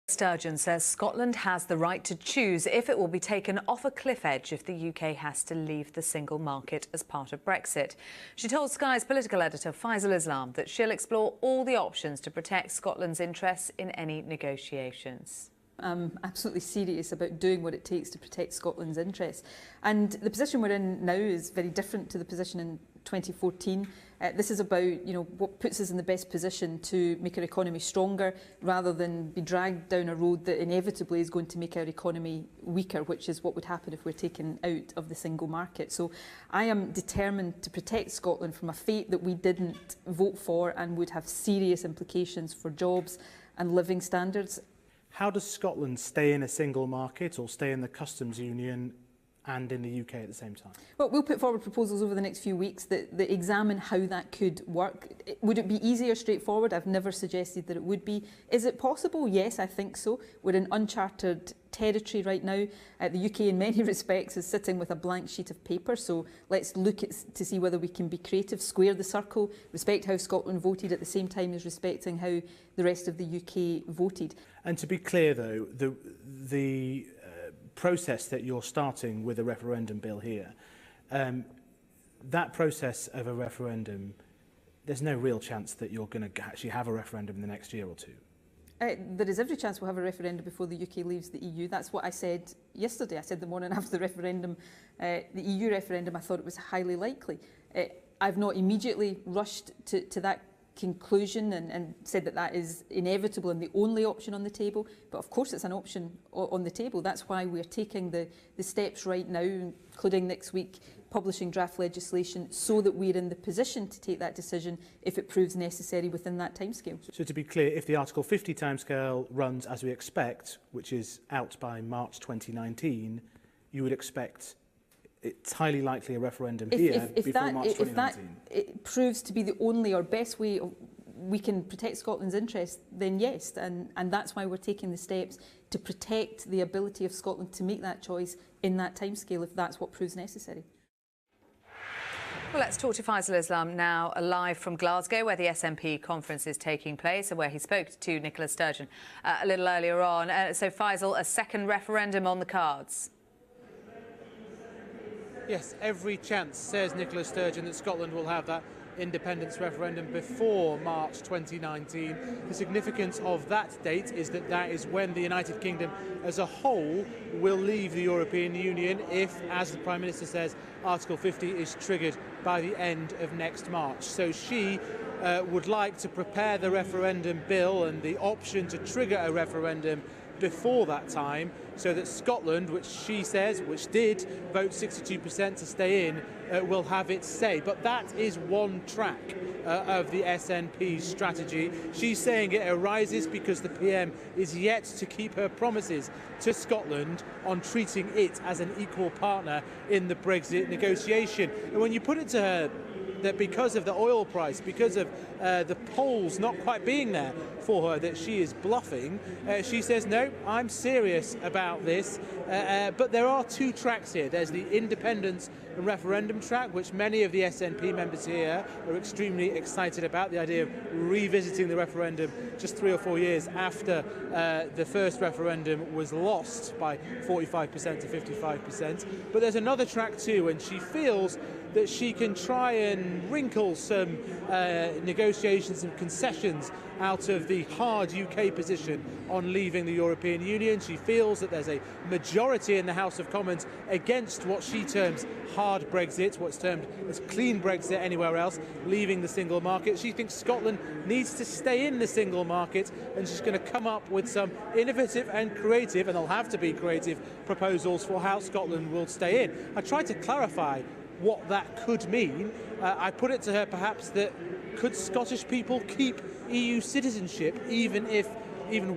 Sturgeon says Scotland has the right to choose if it will be taken off a cliff edge if the UK has to leave the single market as part of Brexit. She told Sky's political editor Faisal Islam that she'll explore all the options to protect Scotland's interests in any negotiations. I'm absolutely serious about doing what it takes to protect Scotland's interests. And the position we're in now is very different to the position in 2014. This is about, what puts us in the best position to make our economy stronger rather than be dragged down a road that inevitably is going to make our economy weaker, which is what would happen if we're taken out of the single market. So I am determined to protect Scotland from a fate that we didn't vote for and would have serious implications for jobs and living standards. How does Scotland stay in a single market or stay in the customs union and in the UK at the same time? Well, we'll put forward proposals over the next few weeks that examine how that could work. Would it be easy or straightforward? I've never suggested that it would be. Is it possible? Yes, I think so. We're in uncharted territory right now. The UK in many respects is sitting with a blank sheet of paper, so let's look to see whether we can be creative, square the circle, respect how Scotland voted at the same time as respecting how the rest of the UK voted. And to be clear though, the process that you're starting with a referendum bill here, that process of a referendum, there's no real chance that you're going to actually have a referendum in the next year or two. There is every chance we'll have a referendum before the UK leaves the EU. That's what I said yesterday. I said the morning after the referendum, the EU referendum, I thought it was highly likely. I've not immediately rushed to that conclusion and said that that is inevitable and the only option on the table, but of course it's an option on the table. That's why we're taking the steps right now, including next week publishing draft legislation, so that we're in the position to take that decision if it proves necessary within that timescale. So to be clear, if the Article 50 timescale runs as we expect, which is out by March 2019, you would expect it's highly likely a referendum here before March 2019. If that it proves to be the only or best way we can protect Scotland's interests, then yes, and that's why we're taking the steps to protect the ability of Scotland to make that choice in that timescale if that's what proves necessary. Well, let's talk to Faisal Islam now, live from Glasgow, where the SNP conference is taking place and where he spoke to Nicola Sturgeon a little earlier on. So, Faisal, a second referendum on the cards? Yes, every chance, says Nicola Sturgeon, that Scotland will have that independence referendum before March 2019. The significance of that date is that that is when the United Kingdom as a whole will leave the European Union if, as the Prime Minister says, Article 50 is triggered by the end of next March. So she would like to prepare the referendum bill and the option to trigger a referendum before that time, so that Scotland, which she says, which did vote 62% to stay in, will have its say. But that is one track of the SNP's strategy. She's saying it arises because the PM is yet to keep her promises to Scotland on treating it as an equal partner in the Brexit negotiation. And when you put it to her that because of the oil price, because of the polls not quite being there for her, that she is bluffing, she says, no, I'm serious about this. But there are two tracks here. There's the independence and referendum track, which many of the SNP members here are extremely excited about, the idea of revisiting the referendum just 3 or 4 years after the first referendum was lost by 45% to 55%. But there's another track too, and she feels that she can try and wrinkle some negotiations and concessions out of the hard UK position on leaving the European Union. She feels that there's a majority in the House of Commons against what she terms hard Brexit, what's termed as clean Brexit anywhere else, leaving the single market. She thinks Scotland needs to stay in the single market, and she's going to come up with some innovative and creative, and they'll have to be creative, proposals for how Scotland will stay in. I tried to clarify what that could mean. I put it to her perhaps that could Scottish people keep EU citizenship even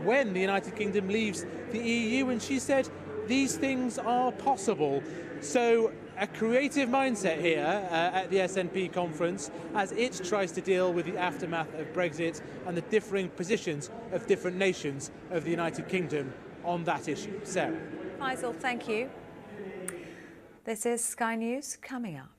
when the United Kingdom leaves the EU, and she said these things are possible. So a creative mindset here at the SNP conference as it tries to deal with the aftermath of Brexit and the differing positions of different nations of the United Kingdom on that issue. Sarah. Faisal, thank you. This is Sky News coming up.